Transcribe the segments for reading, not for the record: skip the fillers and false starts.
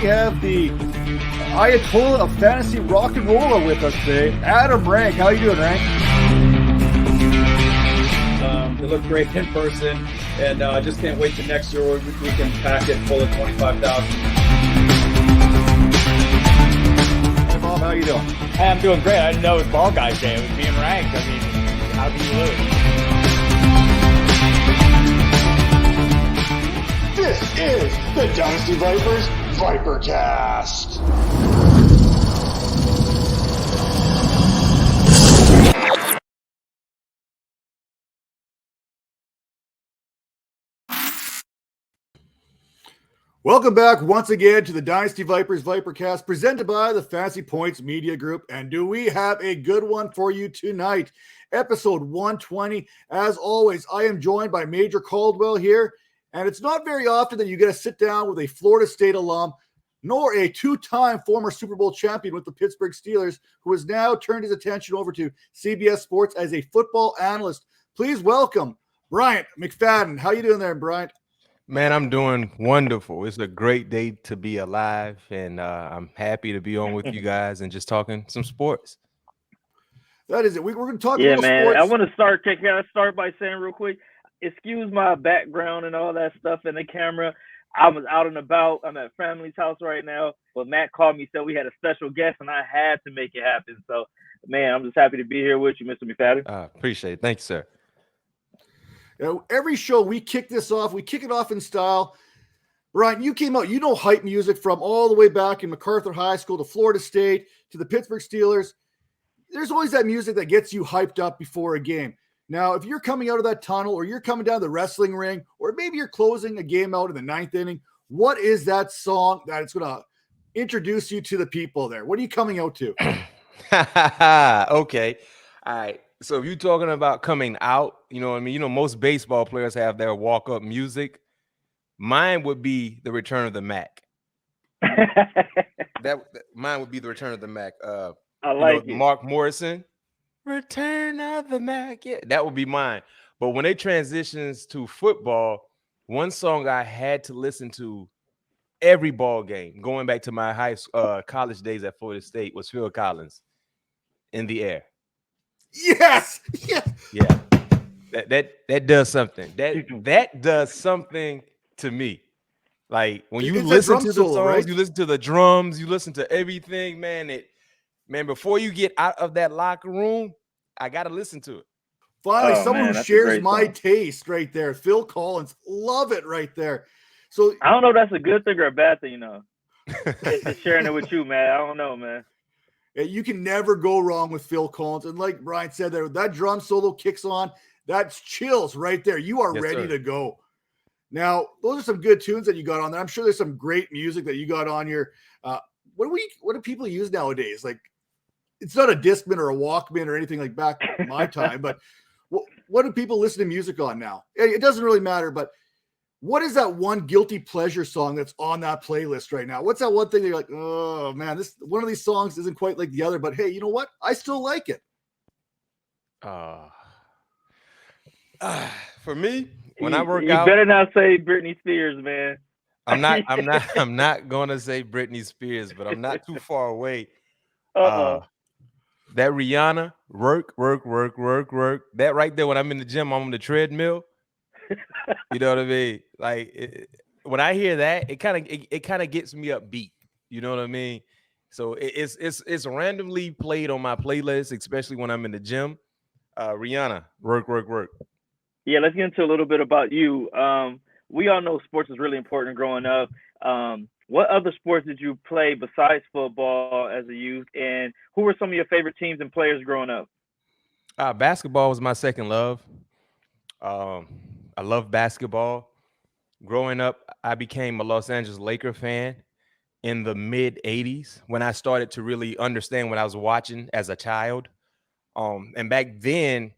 have the Ayatollah of fantasy rock and roll with us today, Adam Rank. How you doing, Rank? They look great in person, and I just can't wait till next year where we can pack it full of 25,000. Hey, Bob, how you doing? Hey, I'm doing great. I didn't know it was Ball Guys Day. It was being ranked. I mean, how do you lose? This is the Dynasty Vipers Vipercast. Welcome back once again to the Dynasty Vipers Vipercast, presented by the Fantasy Points Media Group. And do we have a good one for you tonight? Episode 120. As always, I am joined by Major Caldwell here. And it's not very often that you get to sit down with a Florida State alum, nor a two-time former Super Bowl champion with the Pittsburgh Steelers, who has now turned his attention over to CBS Sports as a football analyst. Please welcome Bryant McFadden. How you doing there, Bryant? Man, I'm doing wonderful. It's a great day to be alive, and I'm happy to be on with you guys and just talking some sports. That is it. We're going to talk Yeah, about man. sports. I want to start. Can I start by saying real quick, excuse my background and all that stuff in the camera. I was out and about. I'm at family's house right now, but Matt called me, said we had a special guest, and I had to make it happen. So, man, I'm just happy to be here with you, Mr. McFadden. Appreciate it. Thank you, sir. You know, every show we kick this off. We kick it off in style. Brian, you came out, you know, hype music from all the way back in McArthur High School to Florida State to the Pittsburgh Steelers. There's always that music that gets you hyped up before a game. Now, if you're coming out of that tunnel or you're coming down the wrestling ring, or maybe you're closing a game out in the ninth inning, what is that song that it's going to introduce you to the people there? What are you coming out to? Okay. All right. So if you're talking about coming out, you know what I mean? You know, most baseball players have their walk-up music. Mine would be the Return of the Mac. Mine would be the Return of the Mac. I like it. Mark Morrison. Return of the Mac. Yeah, that would be mine. But when they transitions to football, one song I had to listen to every ball game, going back to my college days at Florida State, was Phil Collins, In the Air. Yes. Yes. Yeah. That does something. That does something to me. Like when you listen to the songs, right? You listen to the drums, you listen to everything, man. Before you get out of that locker room, I gotta listen to it. Finally, someone who shares my taste right there. Phil Collins, love it right there. So I don't know if that's a good thing or a bad thing, you know. It's sharing it with you, man. I don't know, man. You can never go wrong with Phil Collins. And like Brian said there, that drum solo kicks on, that's chills right there. You are ready to go. Now, those are some good tunes that you got on there. I'm sure there's some great music that you got on your what do people use nowadays? Like, it's not a Discman or a Walkman or anything like back in my time, but what do people listen to music on now? It doesn't really matter, but what is that one guilty pleasure song that's on that playlist right now? What's that one thing that you're like, oh man, this one of these songs isn't quite like the other, but hey, you know what? I still like it. For me, when I work you out, you better not say Britney Spears, man. I'm not gonna say Britney Spears, but I'm not too far away. That Rihanna, work. That right there, when I'm in the gym, I'm on the treadmill. You know what I mean? Like when I hear that, it kind of gets me upbeat. You know what I mean? So it's randomly played on my playlist, especially when I'm in the gym. Rihanna, work. Yeah, let's get into a little bit about you. We all know sports is really important growing up. What other sports did you play besides football as a youth? And who were some of your favorite teams and players growing up? Basketball was my second love. I love basketball. Growing up, I became a Los Angeles Laker fan in the mid 80s when I started to really understand what I was watching as a child. And back then,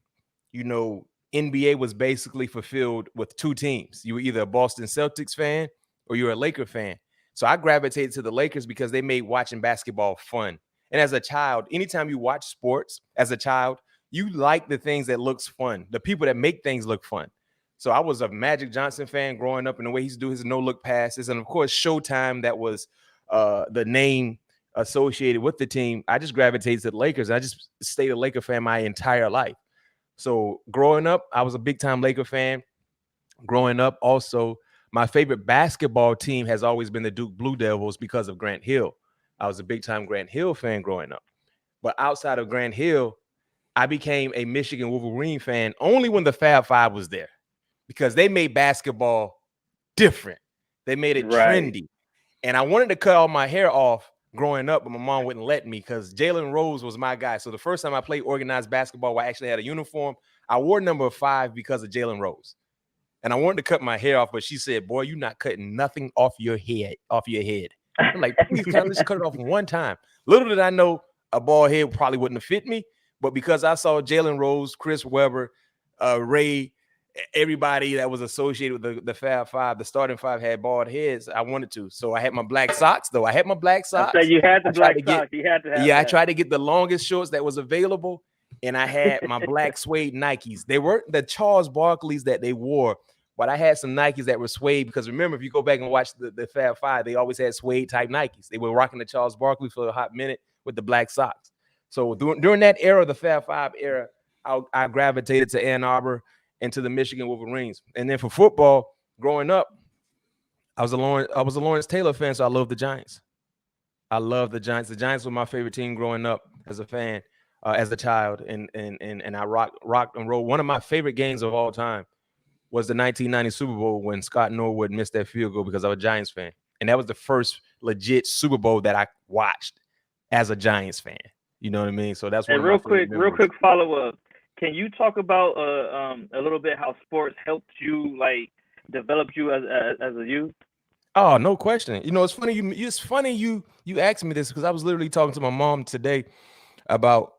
you know, NBA was basically fulfilled with two teams. You were either a Boston Celtics fan or you were a Laker fan. So I gravitated to the Lakers because they made watching basketball fun. And as a child, anytime you watch sports as a child, you like the things that looks fun, the people that make things look fun. So I was a Magic Johnson fan growing up, and the way he's do his no-look passes. And, of course, Showtime, that was the name associated with the team, I just gravitated to the Lakers. I just stayed a Laker fan my entire life. So growing up, I was a big time Laker fan. Growing up, also, my favorite basketball team has always been the Duke Blue Devils because of Grant Hill. I was a big time Grant Hill fan growing up. But outside of Grant Hill, I became a Michigan Wolverine fan only when the Fab Five was there, because they made basketball different. They made it trendy. And I wanted to cut all my hair off growing up, but my mom wouldn't let me because Jalen Rose was my guy. So the first time I played organized basketball where I actually had a uniform, I wore number 5 because of Jalen Rose. And I wanted to cut my hair off, but she said, boy, you're not cutting nothing off your head. I'm like, please, let's cut it off one time. Little did I know a bald head probably wouldn't have fit me, but because I saw Jalen Rose, Chris Webber, Ray, everybody that was associated with the Fab Five, the starting 5 had bald heads, I wanted to. So I had my black socks, though. I had my black socks. So you had the black socks. You had to have I tried to get the longest shorts that was available, and I had my black suede Nikes. They weren't the Charles Barkleys that they wore, but I had some Nikes that were suede, because remember, if you go back and watch the Fab Five, they always had suede type Nikes. They were rocking the Charles Barkley for a hot minute with the black socks. So during that era, the Fab Five era, I gravitated to Ann Arbor and to the Michigan Wolverines. And then for football, growing up, I was a Lawrence Taylor fan, so I love the Giants. I love the Giants. The Giants were my favorite team growing up as a fan, as a child, and I rocked and rolled. One of my favorite games of all time was the 1990 Super Bowl when Scott Norwood missed that field goal because I was a Giants fan. And that was the first legit Super Bowl that I watched as a Giants fan. You know what I mean? So that's one. Real quick follow-up. Can you talk about a little bit how sports helped you, like, develop you as a youth? Oh, no question. You know, it's funny. You asked me this because I was literally talking to my mom today about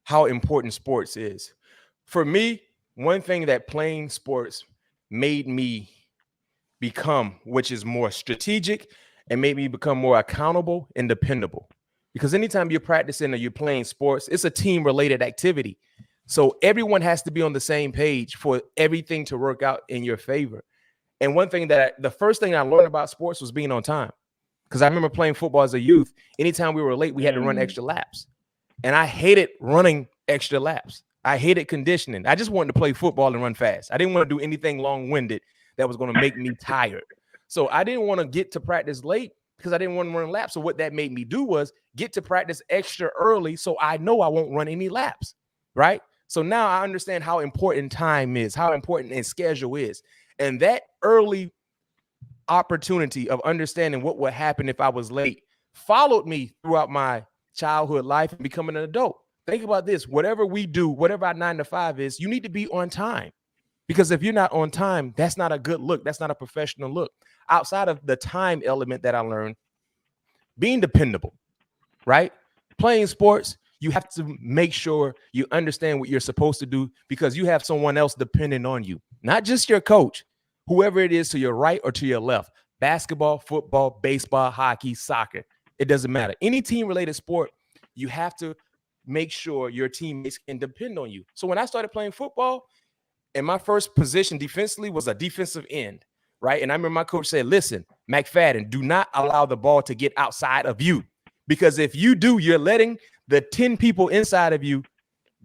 how important sports is. For me, one thing that playing sports made me become, which is more strategic, and made me become more accountable and dependable. Because anytime you're practicing or you're playing sports, it's a team-related activity. So everyone has to be on the same page for everything to work out in your favor. And one thing the first thing I learned about sports was being on time. Because I remember playing football as a youth. Anytime we were late, we had to run extra laps. And I hated running extra laps. I hated conditioning. I just wanted to play football and run fast. I didn't want to do anything long-winded that was going to make me tired. So I didn't want to get to practice late because I didn't want to run laps. So what that made me do was get to practice extra early so I know I won't run any laps, right? So now I understand how important time is, how important a schedule is. And that early opportunity of understanding what would happen if I was late followed me throughout my childhood life and becoming an adult. Think about this. Whatever we do, whatever our 9 to 5 is, you need to be on time. Because if you're not on time, that's not a good look. That's not a professional look. Outside of the time element that I learned, being dependable, right? Playing sports, you have to make sure you understand what you're supposed to do because you have someone else depending on you, not just your coach, whoever it is to your right or to your left. Basketball, football, baseball, hockey, soccer. It doesn't matter. Any team-related sport, you have to make sure your teammates can depend on you. So when I started playing football, and my first position defensively was a defensive end, right? And I remember my coach said, listen, McFadden, do not allow the ball to get outside of you. Because if you do, you're letting the 10 people inside of you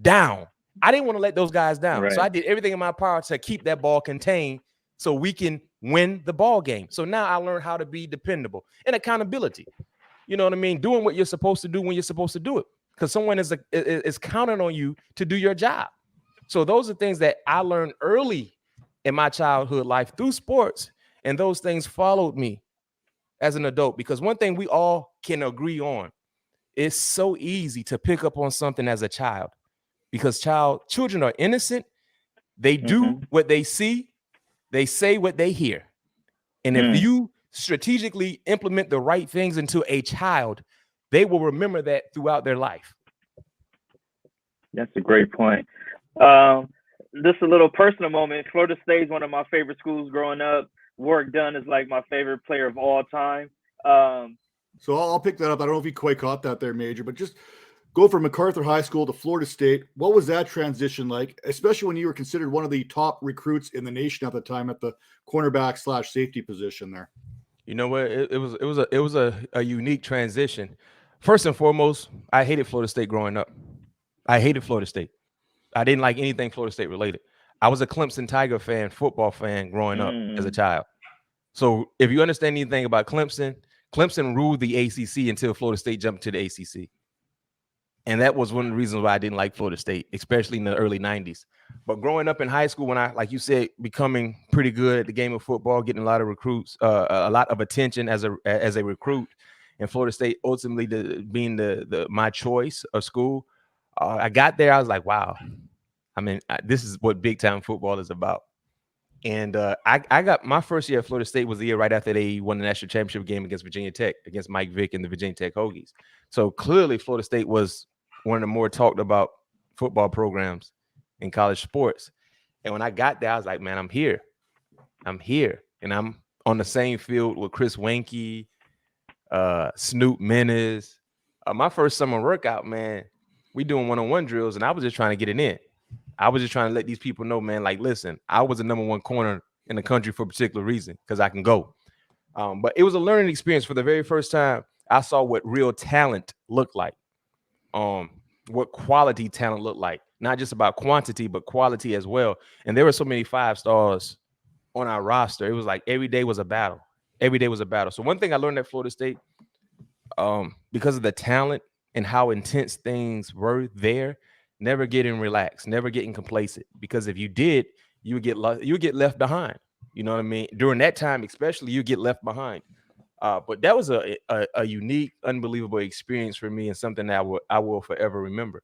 down. I didn't want to let those guys down. Right. So I did everything in my power to keep that ball contained so we can win the ball game. So now I learned how to be dependable and accountability. You know what I mean? Doing what you're supposed to do when you're supposed to do it. Because someone is counting on you to do your job. So those are things that I learned early in my childhood life through sports. And those things followed me as an adult. Because one thing we all can agree on, it's so easy to pick up on something as a child. Because children are innocent. They do what they see. They say what they hear. And if you strategically implement the right things into a child, they will remember that throughout their life. That's a great point. Just a little personal moment. Florida State is one of my favorite schools growing up. Warrick Dunn is like my favorite player of all time. So I'll pick that up. I don't know if you quite caught that there, Major, but just go from McArthur High School to Florida State. What was that transition like, especially when you were considered one of the top recruits in the nation at the time at the cornerback/safety position there? You know what? It was a unique transition. First and foremost, I hated Florida State growing up. I hated Florida State. I didn't like anything Florida State related. I was a Clemson Tiger fan, football fan growing up as a child. So if you understand anything about Clemson, Clemson ruled the ACC until Florida State jumped to the ACC. And that was one of the reasons why I didn't like Florida State, especially in the early 90s. But growing up in high school, when I, like you said, becoming pretty good at the game of football, getting a lot of recruits, a lot of attention as a recruit, and Florida State ultimately being my choice of school, I got there. I was like, wow. I mean, this is what big time football is about. And I got my first year at Florida State was the year right after they won the national championship game against Virginia Tech, against Mike Vick and the Virginia Tech Hokies. So clearly Florida State was one of the more talked about football programs in college sports. And when I got there, I was like, man, I'm here. And I'm on the same field with Chris Weinke, Snoop Menace. My first summer workout, man, we doing one-on-one drills, and I was just trying to get it in. I was just trying to let these people know, man, like, listen, I was the number one corner in the country for a particular reason, because I can go. But it was a learning experience. For the very first time, I saw what real talent looked like, what quality talent looked like, not just about quantity, but quality as well. And there were so many 5 stars on our roster. It was like every day was a battle. Every day was a battle. So one thing I learned at Florida State, because of the talent and how intense things were there, never getting relaxed, never getting complacent. Because if you did, you would get left behind. You know what I mean? During that time, especially, you get left behind. But that was a unique, unbelievable experience for me, and something that I will forever remember.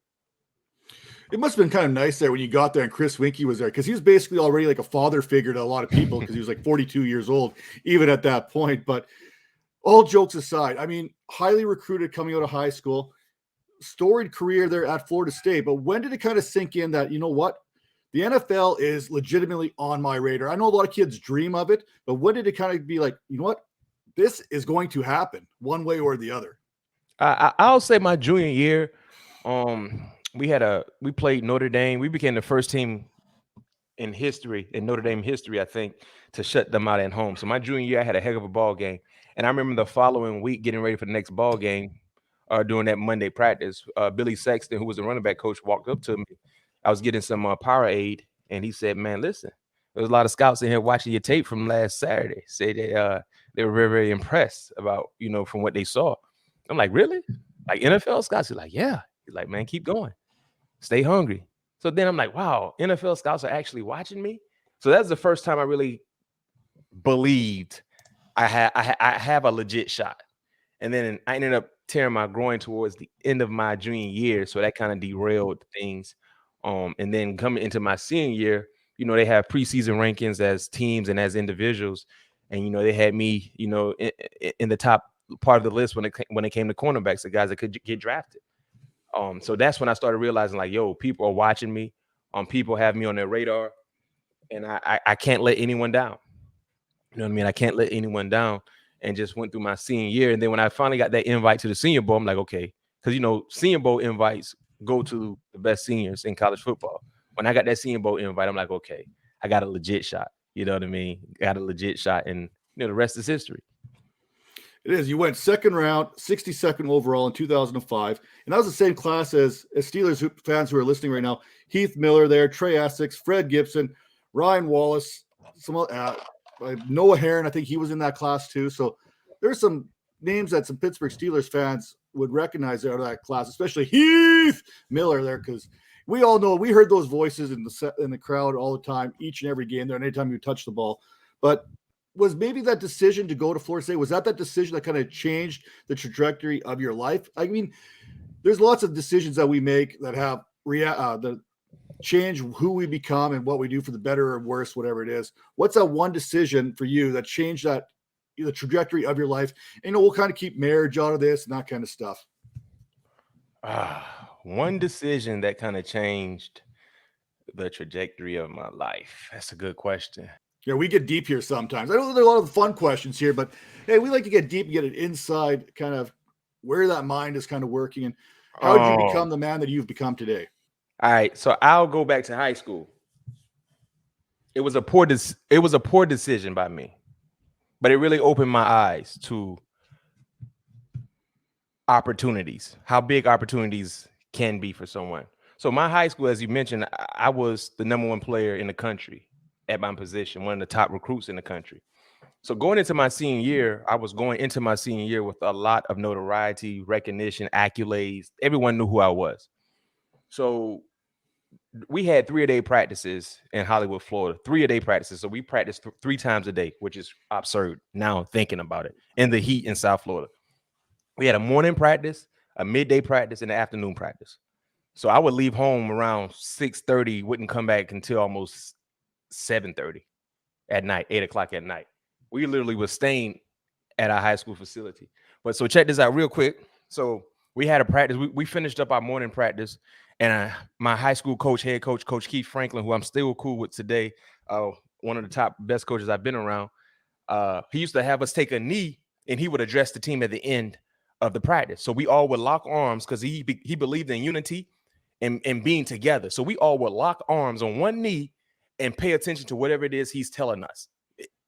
It must have been kind of nice there when you got there and Chris Weinke was there, because he was basically already like a father figure to a lot of people, because he was like 42 years old even at that point. But all jokes aside, I mean, highly recruited coming out of high school, storied career there at Florida State. But when did it kind of sink in that, you know what, the NFL is legitimately on my radar? I know a lot of kids dream of it, but when did it kind of be like, you know what, this is going to happen one way or the other? I'll say my junior year, we played Notre Dame. We became the first team in Notre Dame history, I think, to shut them out at home. So my junior year, I had a heck of a ball game. And I remember the following week getting ready for the next ball game, during that Monday practice, Billy Sexton, who was the running back coach, walked up to me. I was getting some power aid, and he said, man, listen, there's a lot of scouts in here watching your tape from last Saturday. Said they were very, very impressed about, from what they saw. I'm like, really? Like NFL scouts? He's like, yeah. He's like, man, keep going. Stay hungry. So then I'm like, wow, NFL scouts are actually watching me. So that's the first time I really believed I have a legit shot. And then I ended up tearing my groin towards the end of my junior year. So that kind of derailed things. And then coming into my senior year, they have preseason rankings as teams and as individuals. And, they had me, in the top part of the list when it came to cornerbacks, the guys that could get drafted. So that's when I started realizing, like, yo, people are watching me. People have me on their radar, and I can't let anyone down. You know what I mean? I can't let anyone down. And just went through my senior year. And then when I finally got that invite to the Senior Bowl, I'm like, okay, because, Senior Bowl invites go to the best seniors in college football. When I got that Senior Bowl invite, I'm like, okay, I got a legit shot. You know what I mean? Got a legit shot. And, the rest is history. It is. You went second round, 62nd overall in 2005. And that was the same class as Steelers fans who are listening right now. Heath Miller there, Trey Essex, Fred Gibson, Ryan Wallace, Noah Herron. I think he was in that class too. So there's some names that some Pittsburgh Steelers fans would recognize out of that class, especially Heath Miller there, because we all know, we heard those voices in the crowd all the time, each and every game there, and anytime you touch the ball. But was maybe that decision to go to Florida State, was that decision that kind of changed the trajectory of your life? I mean, there's lots of decisions that we make that have the change who we become and what we do for the better or worse, whatever it is. What's that one decision for you that changed the trajectory of your life? And, we'll kind of keep marriage out of this and that kind of stuff. One decision that kind of changed the trajectory of my life. That's a good question. Yeah, we get deep here sometimes. I know there are a lot of fun questions here, but hey, we like to get deep and get an inside kind of where that mind is kind of working and how did you become the man that you've become today? All right, so I'll go back to high school. It was a poor decision by me. but it really opened my eyes to opportunities, how big opportunities can be for someone. So my high school, as you mentioned, I was the #1 player in the country at my position, one of the top recruits in the country. So going into my senior year, I was going into my senior year with a lot of notoriety, recognition, accolades. Everyone knew who I was. So we had 3-a-day practices in Hollywood, Florida, 3-a-day practices. So we practiced 3 times a day, which is absurd now thinking about it, in the heat in South Florida. We had a morning practice, a midday practice, and an afternoon practice. So I would leave home around 6:30, wouldn't come back until almost 7:30 at night, 8 o'clock at night. We literally was staying at our high school facility. But so check this out real quick. So we had a practice. We finished up our morning practice, and my high school coach, head coach, Coach Keith Franklin, who I'm still cool with today, one of the top best coaches I've been around. He used to have us take a knee, and he would address the team at the end of the practice. So we all would lock arms because he believed in unity and being together. So we all would lock arms on one knee and pay attention to whatever it is he's telling us.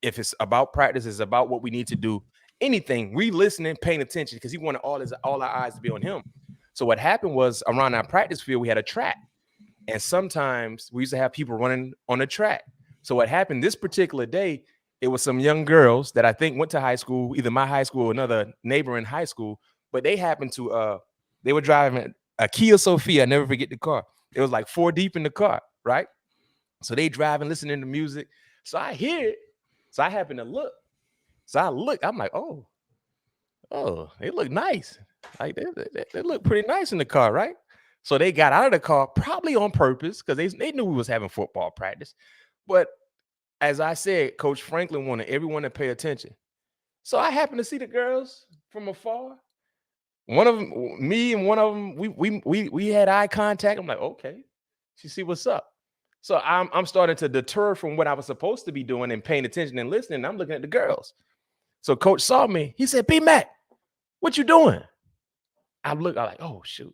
If it's about practice, it's about what we need to do. Anything, we listening, paying attention, because he wanted all our eyes to be on him. So what happened was, around our practice field, we had a track, and sometimes we used to have people running on the track. So what happened this particular day, it was some young girls that I think went to high school, either my high school or another neighboring high school, but they happened to they were driving a Kia Sophia. I never forget the car. It was like 4 deep in the car, right? So they driving, listening to music. So I hear it. So I happen to look. So I look, I'm like, oh, they look nice. Like they look pretty nice in the car, right? So they got out of the car probably on purpose because they knew we was having football practice. But as I said, Coach Franklin wanted everyone to pay attention. So I happened to see the girls from afar. One of them, me and one of them, we had eye contact. I'm like, okay, she see what's up. So I'm starting to deter from what I was supposed to be doing and paying attention and listening. I'm looking at the girls. So coach saw me. He said, BMac, what you doing? I'm like, oh, shoot.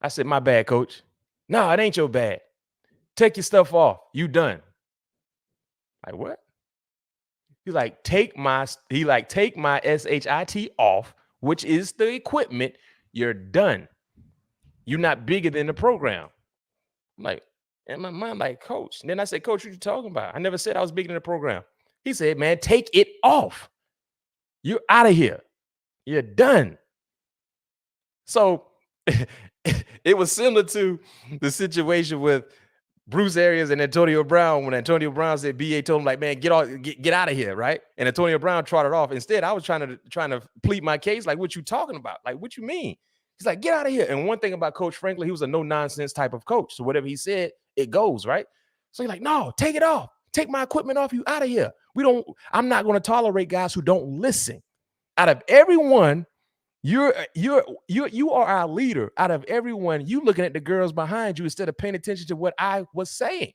I said, my bad, coach. No, it ain't your bad. Take your stuff off. You done. Like, what? He's like, take my SHIT off, which is the equipment. You're done. You're not bigger than the program. I'm like, in my mind, like, coach. And then I said, coach, what you talking about? I never said I was bigger than the program. He said, man, take it off. You're out of here. You're done. So it was similar to the situation with Bruce Arians and Antonio Brown when Antonio Brown said BA told him, like, man, get out of here, right? And Antonio Brown trotted off. Instead, I was trying to plead my case, like, what you talking about? Like, what you mean? He's like, get out of here. And one thing about Coach Franklin, he was a no-nonsense type of coach. So whatever he said, it goes, right? So he's like, no, take it off. Take my equipment off. You out of here. I'm not going to tolerate guys who don't listen. Out of everyone, you are our leader. Out of everyone, you looking at the girls behind you instead of paying attention to what I was saying.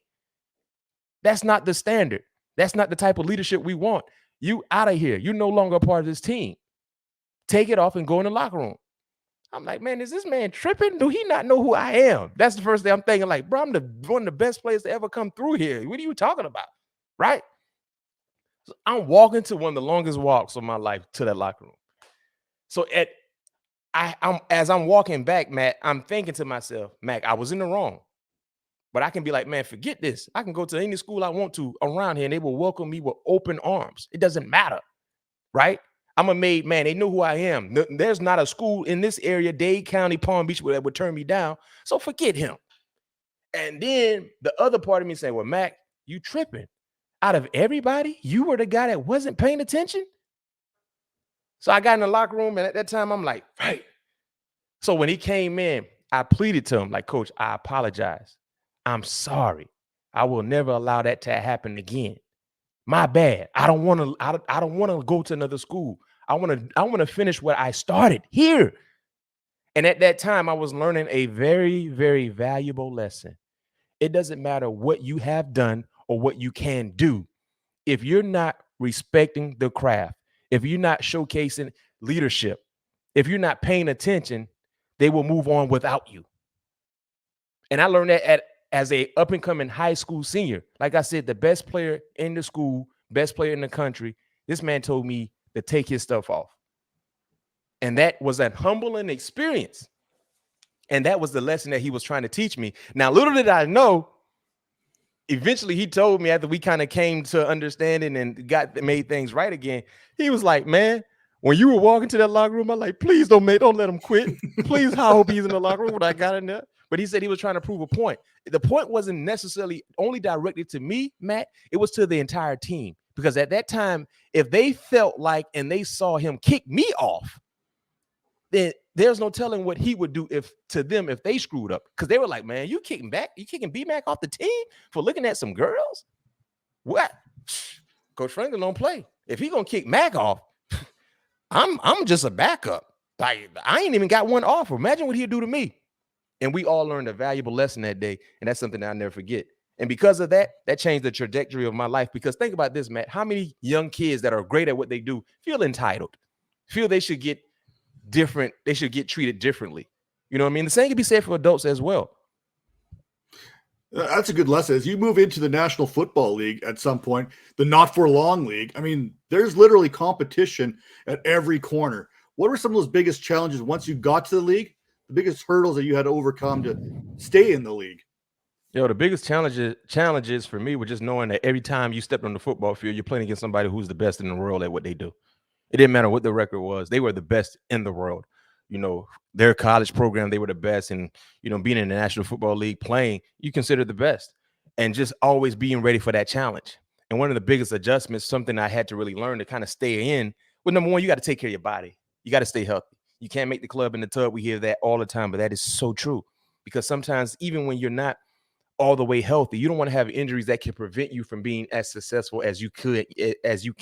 That's not the standard. That's not the type of leadership we want. You out of here. You're no longer a part of this team. Take it off and go in the locker room. I'm like, man, is this man tripping? Do he not know who I am? That's the first thing I'm thinking. Like, bro, I'm one of the best players to ever come through here. What are you talking about? Right? So I'm walking to one of the longest walks of my life to that locker room. So as I'm walking back, Matt, I'm thinking to myself, Mac, I was in the wrong. But I can be like, man, forget this. I can go to any school I want to around here, and they will welcome me with open arms. It doesn't matter, right? I'm a made man. They know who I am. There's not a school in this area, Dade County, Palm Beach, that would turn me down. So forget him. And then the other part of me say, well, Mac, you tripping. Out of everybody, you were the guy that wasn't paying attention? So I got in the locker room, and at that time, I'm like, right. So when he came in, I pleaded to him, like, coach, I apologize. I'm sorry. I will never allow that to happen again. My bad. I don't want to go to another school. I want to finish what I started here. And at that time, I was learning a very, very valuable lesson. It doesn't matter what you have done or what you can do. If you're not respecting the craft, if you're not showcasing leadership, if you're not paying attention, they will move on without you. And I learned that as a up-and-coming high school senior. Like I said, the best player in the school, best player in the country, This man told me to take his stuff off. And that was a humbling experience. And that was the lesson that he was trying to teach me. Now, little did I know, eventually he told me after we kind of came to understanding and made things right again, he was like, man, when you were walking to that locker room, I'm like, please don't let him quit. Please, I hope he's in the locker room when I got in there. But he said he was trying to prove a point. The point wasn't necessarily only directed to me, Matt. It was to the entire team. Because at that time, if they felt like and they saw him kick me off, then there's no telling what he would do if they screwed up. Because they were like, man, you kicking BMac off the team for looking at some girls? What? Coach Franklin don't play. If he gonna kick Mac off, I'm just a backup. Like, I ain't even got one offer. Imagine what he'd do to me. And we all learned a valuable lesson that day. And that's something that I'll never forget. And because of that, that changed the trajectory of my life. Because think about this, Matt. How many young kids that are great at what they do feel entitled, feel they should get different, they should get treated differently? You know what I mean? The same can be said for adults as well. That's a good lesson. As you move into the National Football League at some point, the not for long league, I mean, there's literally competition at every corner. What were some of those biggest challenges once you got to the league? The biggest hurdles that you had to overcome to stay in the league? The biggest challenges for me were just knowing that every time you stepped on the football field, you're playing against somebody who's the best in the world at what they do. It didn't matter what the record was. They were the best in the world. You know, their college program, they were the best. And, you know, being in the National Football League playing, you consider the best. And just always being ready for that challenge. And one of the biggest adjustments, something I had to really learn to kind of stay in, well, number one, you got to take care of your body. You got to stay healthy. You can't make the club in the tub. We hear that all the time, but that is so true. Because sometimes even when you're not all the way healthy, you don't want to have injuries that can prevent you from being as successful as you could, as you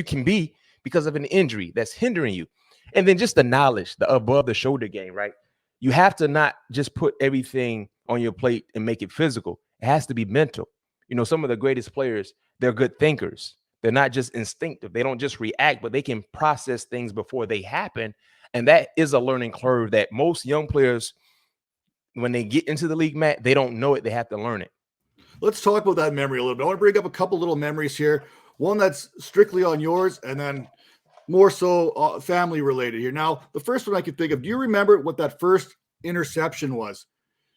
can be, because of an injury that's hindering you. And then just the knowledge, the above the shoulder game, right? You have to not just put everything on your plate and make it physical. It has to be mental. You know, some of the greatest players, they're good thinkers. They're not just instinctive. They don't just react, but they can process things before they happen. And that is a learning curve that most young players, when they get into the league, Matt, they don't know it. They have to learn it. Let's talk about that memory a little bit. I want to bring up a couple little memories here. One that's strictly on yours, and then more so family related here. Now, the first one I could think of, do you remember what that first interception was?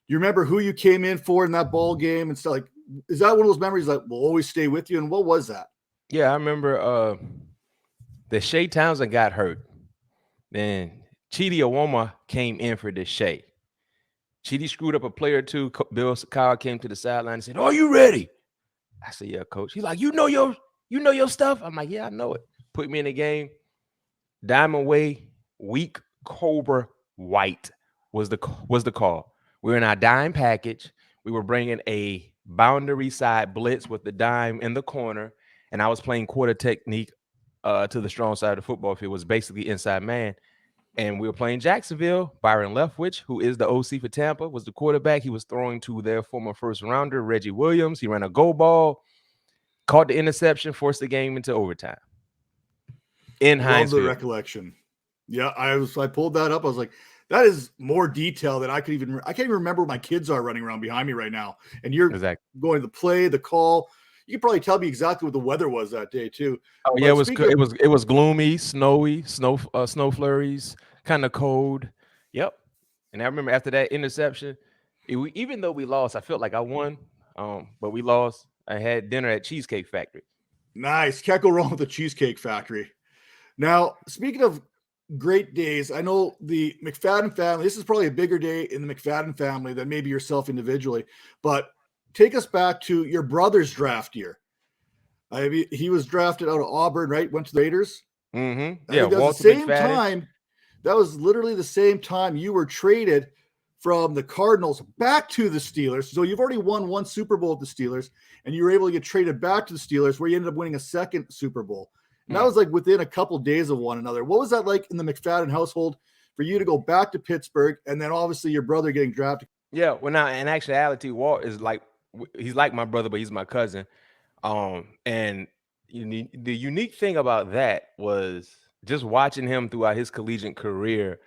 Do you remember who you came in for in that ball game and stuff? Like, is that one of those memories that will always stay with you? And what was that? Yeah, I remember the Shea Townsend got hurt. Then Chidi Awoma came in for the Shea. Chidi screwed up a play or two. Bill Kyle came to the sideline and said, "Are you ready?" I said, "Yeah, coach." He's like, you know your stuff?" I'm like, "Yeah, I know it." Put me in the game. Diamond Way, weak Cobra White was the call. We were in our dime package. We were bringing a boundary side blitz with the dime in the corner, and I was playing quarter technique to the strong side of the football field. It was basically inside man. And we were playing Jacksonville. Byron Leftwich, who is the OC for Tampa, was the quarterback. He was throwing to their former first rounder, Reggie Williams. He ran a go ball, caught the interception, forced the game into overtime. In Hinesfield. Love the recollection. Yeah, I pulled that up. I was like, that is more detail than I can't even remember where my kids are running around behind me right now. And you're going to the play, the call. You can probably tell me exactly what the weather was that day too. Oh yeah, it was gloomy, snowy, snow flurries, kind of cold. Yep. And I remember after that interception, even though we lost, I felt like I won. But we lost. I had dinner at Cheesecake Factory. Nice. Can't go wrong with the Cheesecake Factory. Now, speaking of great days, I know the McFadden family, this is probably a bigger day in the McFadden family than maybe yourself individually, but take us back to your brother's draft year. I mean, he was drafted out of Auburn, right? Went to the Raiders. Mm-hmm. Yeah, that was the same time. That was literally the same time you were traded from the Cardinals back to the Steelers. So you've already won one Super Bowl with the Steelers, and you were able to get traded back to the Steelers, where you ended up winning a second Super Bowl. And that was like within a couple of days of one another. What was that like in the McFadden household for you to go back to Pittsburgh, and then obviously your brother getting drafted? Yeah, well, now in actuality, Walt is he's like my brother, but he's my cousin. And the unique thing about that was just watching him throughout his collegiate career.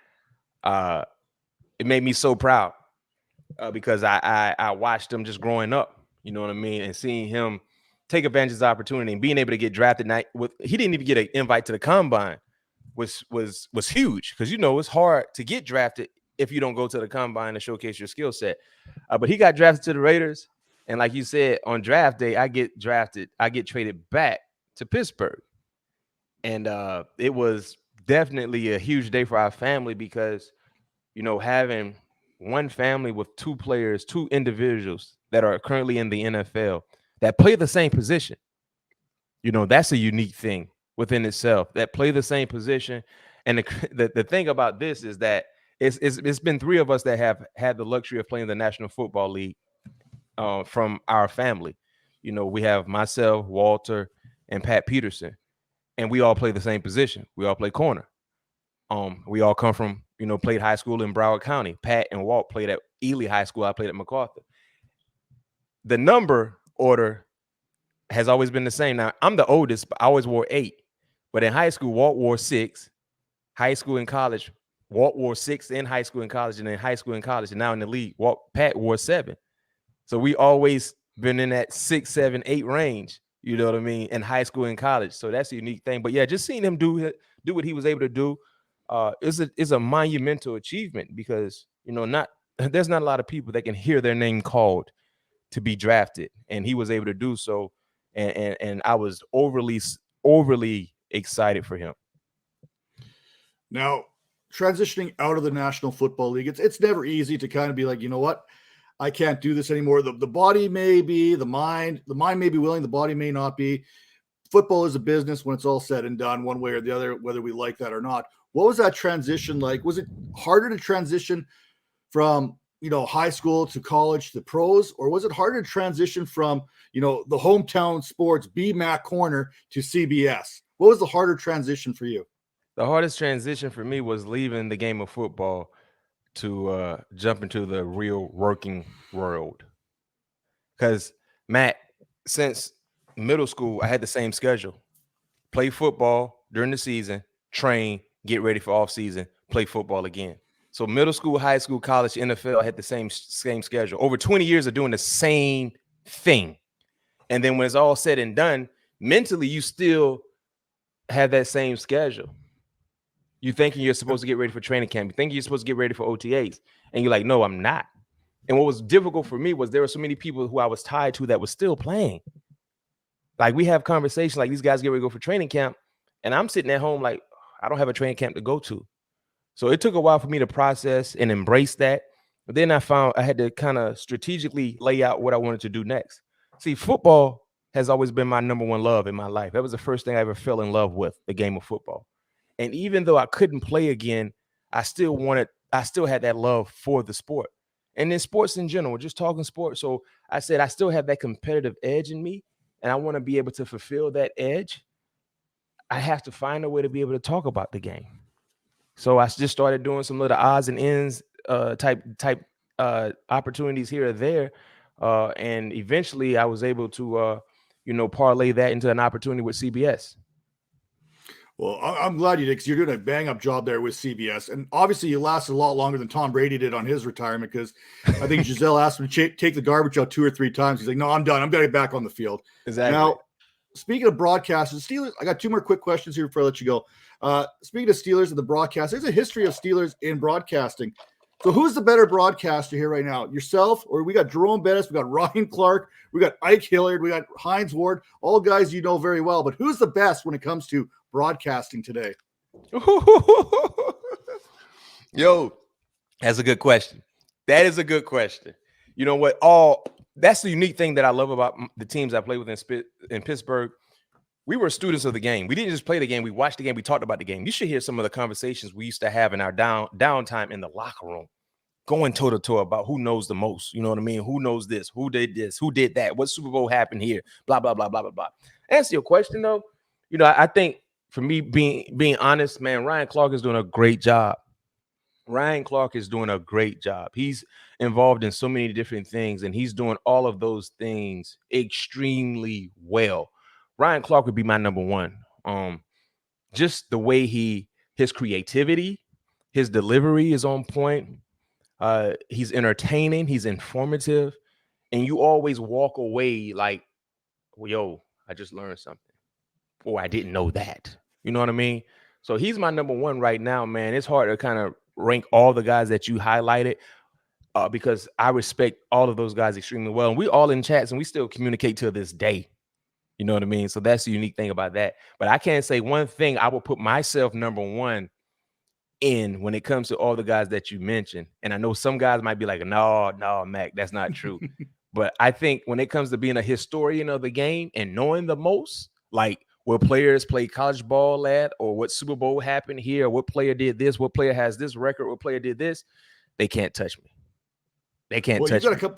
It made me so proud because I watched him just growing up, you know what I mean, and seeing him take advantage of the opportunity and being able to get drafted. He didn't even get an invite to the combine was huge, because it's hard to get drafted if you don't go to the combine to showcase your skill set. But he got drafted to the Raiders, and like you said, on draft day, I get traded back to Pittsburgh, and it was definitely a huge day for our family, because having one family with two individuals that are currently in the NFL that play the same position, that's a unique thing within itself, that play the same position. And the thing about this is that it's been three of us that have had the luxury of playing the National Football League from our family. We have myself, Walter, and Pat Peterson, and we all play the same position. We all play corner. We all come from, played high school in Broward County. Pat and Walt played at Ely High School. I played at McArthur. The number order has always been the same. Now, I'm the oldest, but I always wore 8. But in high school, Walt wore 6. High school and college, Walt wore 6 in high school and college, and then high school and college, and now in the league, Pat wore 7. So we always been in that 6, 7, 8 range, you know what I mean, in high school and college. So that's a unique thing. But yeah, just seeing him do what he was able to do is a monumental achievement, because there's not a lot of people that can hear their name called to be drafted, and he was able to do so, and I was overly excited for him. Now, transitioning out of the National Football League, it's never easy to kind of be like, you know what, I can't do this anymore. The body may be, the mind may be willing, the body may not be. Football is a business when it's all said and done, one way or the other, whether we like that or not. What was that transition like? Was it harder to transition from, high school to college to pros, or was it harder to transition from, the hometown sports BMac corner to CBS? What was the harder transition for you? The hardest transition for me was leaving the game of football to jump into the real working world. Because, Matt, since middle school, I had the same schedule. Play football during the season, train, get ready for off season, play football again. So middle school, high school, college, NFL, I had the same schedule. Over 20 years of doing the same thing. And then when it's all said and done, mentally, you still have that same schedule. You thinking you're supposed to get ready for training camp. You think you're supposed to get ready for OTAs. And you're like, no, I'm not. And what was difficult for me was there were so many people who I was tied to that was still playing. Like, we have conversations like these guys get ready to go for training camp, and I'm sitting at home like, I don't have a training camp to go to. So it took a while for me to process and embrace that. But then I found I had to kind of strategically lay out what I wanted to do next. See, football has always been my number one love in my life. That was the first thing I ever fell in love with, the game of football. And even though I couldn't play again, I still had that love for the sport. And then sports in general, just talking sports. So I said, I still have that competitive edge in me, and I want to be able to fulfill that edge. I have to find a way to be able to talk about the game. So I just started doing some little odds and ends type opportunities here or there. And eventually I was able to, parlay that into an opportunity with CBS. Well, I'm glad you did, because you're doing a bang-up job there with CBS. And obviously you lasted a lot longer than Tom Brady did on his retirement, because I think Giselle asked him to take the garbage out 2 or 3 times. He's like, no, I'm done. I'm going to get back on the field. Exactly. Now, speaking of broadcasters, Steelers, I got 2 more quick questions here before I let you go. Speaking of Steelers and the broadcast, there's a history of Steelers in broadcasting. So who's the better broadcaster here right now? Yourself, or we got Jerome Bettis, we got Ryan Clark, we got Ike Hilliard, we got Hines Ward, all guys you know very well. But who's the best when it comes to broadcasting today? Yo, that's a good question. That is a good question. You know what? That's the unique thing that I love about the teams I play with in Pittsburgh. We were students of the game. We didn't just play the game. We watched the game. We talked about the game. You should hear some of the conversations we used to have in our downtime in the locker room, going toe to toe about who knows the most. You know what I mean? Who knows this? Who did this? Who did that? What Super Bowl happened here? Blah, blah, blah, blah, blah, blah. Answer your question, though. I think for me, being honest, man, Ryan Clark is doing a great job. Ryan Clark is doing a great job. He's involved in so many different things, and he's doing all of those things extremely well. Ryan Clark would be my number one. Just the way his creativity, his delivery is on point. He's entertaining, he's informative, and you always walk away like well, yo, I just learned something. Or I didn't know that. You know what I mean? So he's my number one right now, man. It's hard to kind of rank all the guys that you highlighted because I respect all of those guys extremely well. And we all in chats and we still communicate to this day. You know what I mean? So that's the unique thing about that. But I can't say one thing. I will put myself number one in when it comes to all the guys that you mentioned. And I know some guys might be like, no, Mac, that's not true. But I think when it comes to being a historian of the game and knowing the most, like where players play college ball at, or what Super Bowl happened here, what player did this, what player has this record, what player did this, they can't touch me. They can't touch me.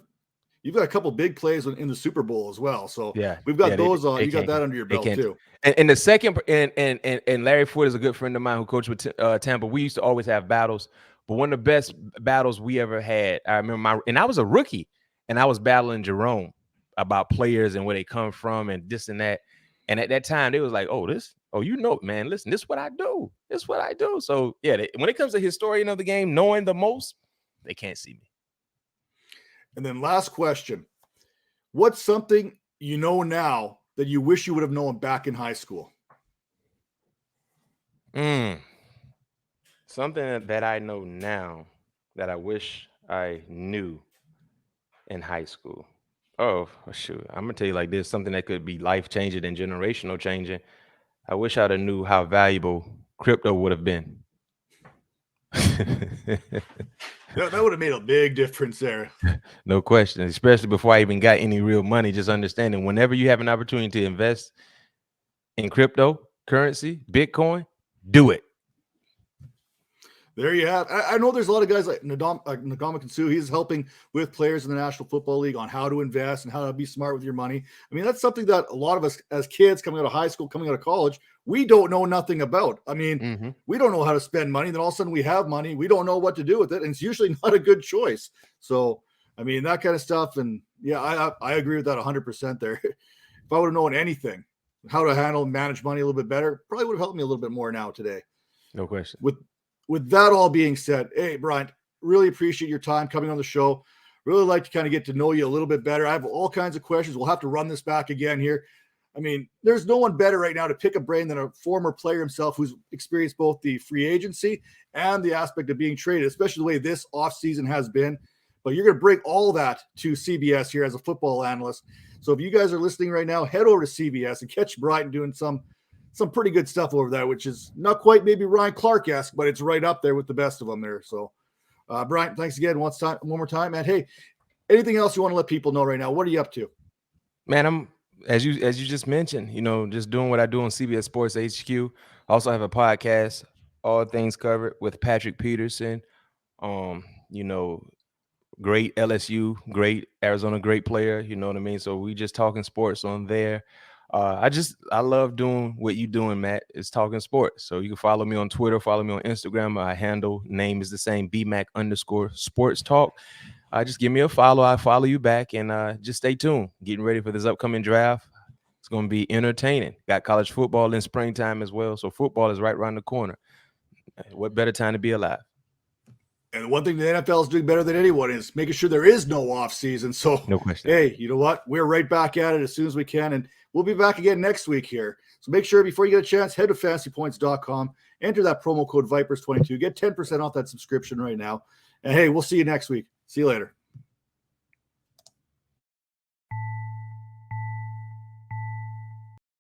You've got a couple big plays in the Super Bowl as well. So yeah, we've got those on. You got that under your belt too. And the second, and Larry Ford is a good friend of mine who coached with Tampa. We used to always have battles, but one of the best battles we ever had, I remember and I was a rookie, and I was battling Jerome about players and where they come from and this and that. And at that time, they was like, you know, man, listen, this is what I do. This is what I do. So yeah, when it comes to historian of the game, knowing the most, they can't see me. And then last question, what's something you know now that you wish you would have known back in high school? Something that I know now that I wish I knew in high school. Oh, shoot. I'm going to tell you like this, something that could be life-changing and generational changing. I wish I'd have knew how valuable crypto would have been. That would have made a big difference there. No question, especially before I even got any real money. Just understanding whenever you have an opportunity to invest in cryptocurrency, Bitcoin, do it. There you have. I know there's a lot of guys like Ndamukong Suh. He's helping with players in the National Football League on how to invest and how to be smart with your money. I mean, that's something that a lot of us as kids coming out of high school, coming out of college, we don't know nothing about. I mean, we don't know how to spend money. Then all of a sudden we have money. We don't know what to do with it. And it's usually not a good choice. So, I mean, that kind of stuff. And yeah, I agree with that 100% there. If I would have known anything, how to handle and manage money a little bit better, probably would have helped me a little bit more now today. No question. With that all being said, hey, Bryant, really appreciate your time coming on the show. Really like to kind of get to know you a little bit better. I have all kinds of questions. We'll have to run this back again here. I mean, there's no one better right now to pick a brain than a former player himself who's experienced both the free agency and the aspect of being traded, especially the way this offseason has been. But you're going to bring all that to CBS here as a football analyst. So if you guys are listening right now, head over to CBS and catch Bryant doing some pretty good stuff over there, which is not quite maybe Ryan Clark-esque, but it's right up there with the best of them there. So, Bryant, thanks again one more time. And hey, anything else you want to let people know right now? What are you up to? Man, I'm as you just mentioned, you know, just doing what I do on CBS Sports HQ. I also have a podcast, All Things Covered, with Patrick Peterson. You know, great LSU, great Arizona, great player. You know what I mean? So we just talking sports on there. I love doing what you doing, Matt. It's talking sports. So you can follow me on Twitter, follow me on Instagram. My name is the same, BMac_sports talk. Just give me a follow. I follow you back, and just stay tuned. Getting ready for this upcoming draft. It's going to be entertaining. Got college football in springtime as well. So football is right around the corner. What better time to be alive? And one thing the NFL is doing better than anyone is making sure there is no off season. So, no question. Hey, you know what? We're right back at it as soon as we can. And we'll be back again next week here. So make sure before you get a chance, head to fantasypoints.com, enter that promo code Vipers22, get 10% off that subscription right now. And hey, we'll see you next week. See you later.